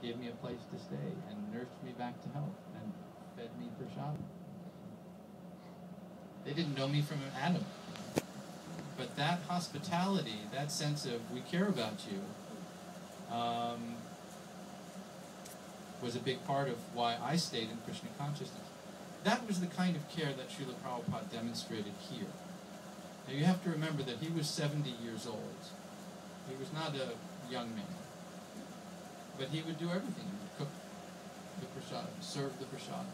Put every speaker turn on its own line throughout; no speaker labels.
gave me a place to stay, and nursed me back to health, and fed me prasad. They didn't know me from Adam. But that hospitality, that sense of we care about you, was a big part of why I stayed in Krishna consciousness. That was the kind of care that Srila Prabhupada demonstrated here. Now you have to remember that he was 70 years old. He was not a young man. But he would do everything. He would cook the prasad, serve the prasad,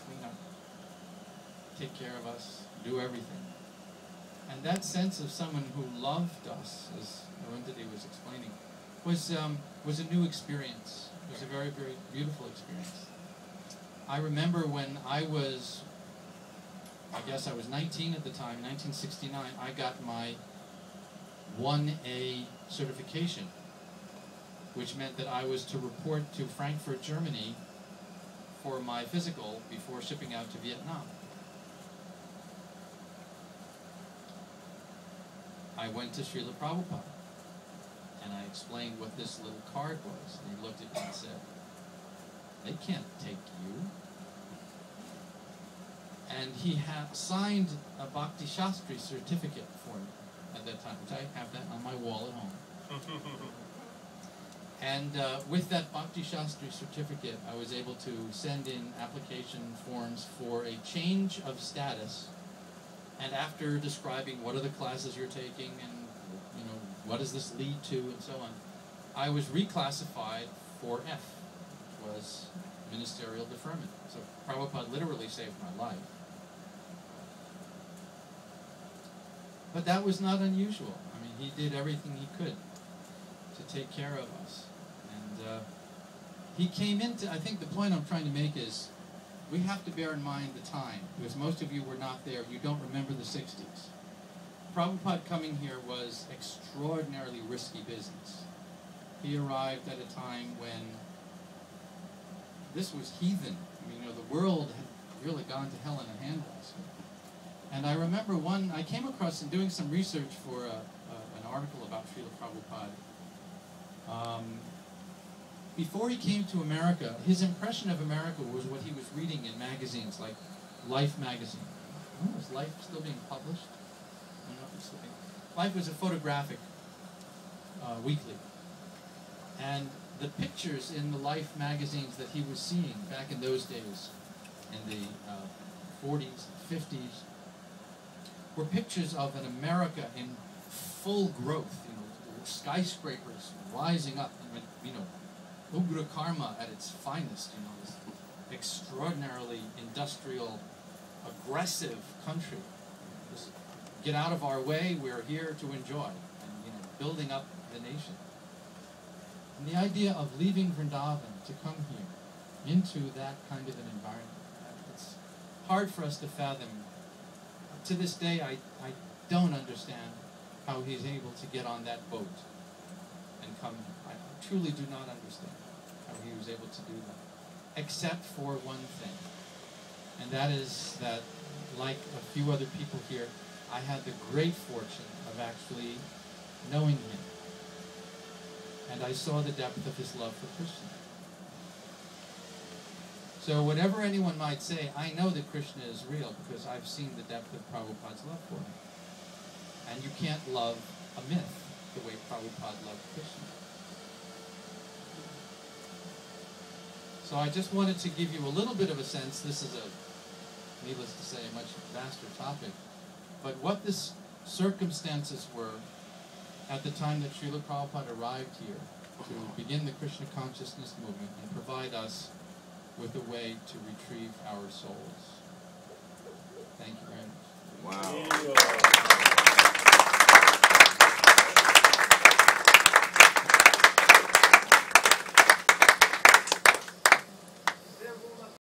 clean up, take care of us, do everything. And that sense of someone who loved us, as Arundhati was explaining, was a new experience. It was a very, very beautiful experience. I remember when I was 19 at the time, 1969, I got my 1A certification, which meant that I was to report to Frankfurt, Germany for my physical before shipping out to Vietnam. I went to Srila Prabhupada, and I explained what this little card was, and he looked at me and said, "They can't take you." And he signed a Bhakti Shastri certificate for me at that time, which I have that on my wall at home. And with that Bhakti Shastri certificate, I was able to send in application forms for a change of status. And after describing what are the classes you're taking and what does this lead to and so on, I was reclassified for F, which was ministerial deferment. So Prabhupada literally saved my life. But that was not unusual. I mean, he did everything he could to take care of us. And he came into, I think the point I'm trying to make is, we have to bear in mind the time, because most of you were not there. You don't remember the 60s. Prabhupada coming here was extraordinarily risky business. He arrived at a time when this was heathen. I mean, the world had really gone to hell in a handbasket. And I remember I came across in doing some research for an article about Srila Prabhupada. Before he came to America, his impression of America was what he was reading in magazines like Life magazine. Oh, is Life still being published? I don't know if it's still being... Life was a photographic weekly. And the pictures in the Life magazines that he was seeing back in those days, in the 40s and 50s, were pictures of an America in full growth, skyscrapers rising up, Ugra Karma at its finest, this extraordinarily industrial, aggressive country. Just get out of our way, we're here to enjoy, and building up the nation. And the idea of leaving Vrindavan to come here, into that kind of an environment, it's hard for us to fathom. To this day, I don't understand how he's able to get on that boat and come here. I truly do not understand how he was able to do that, except for one thing, and that is that, like a few other people here, I had the great fortune of actually knowing him, and I saw the depth of his love for Krishna. So whatever anyone might say, I know that Krishna is real because I've seen the depth of Prabhupada's love for him. And you can't love a myth the way Prabhupada loved Krishna. So I just wanted to give you a little bit of a sense. This is needless to say, a much vaster topic. But what the circumstances were at the time that Srila Prabhupada arrived here to begin the Krishna consciousness movement and provide us with a way to retrieve our souls. Thank you very much.
Wow.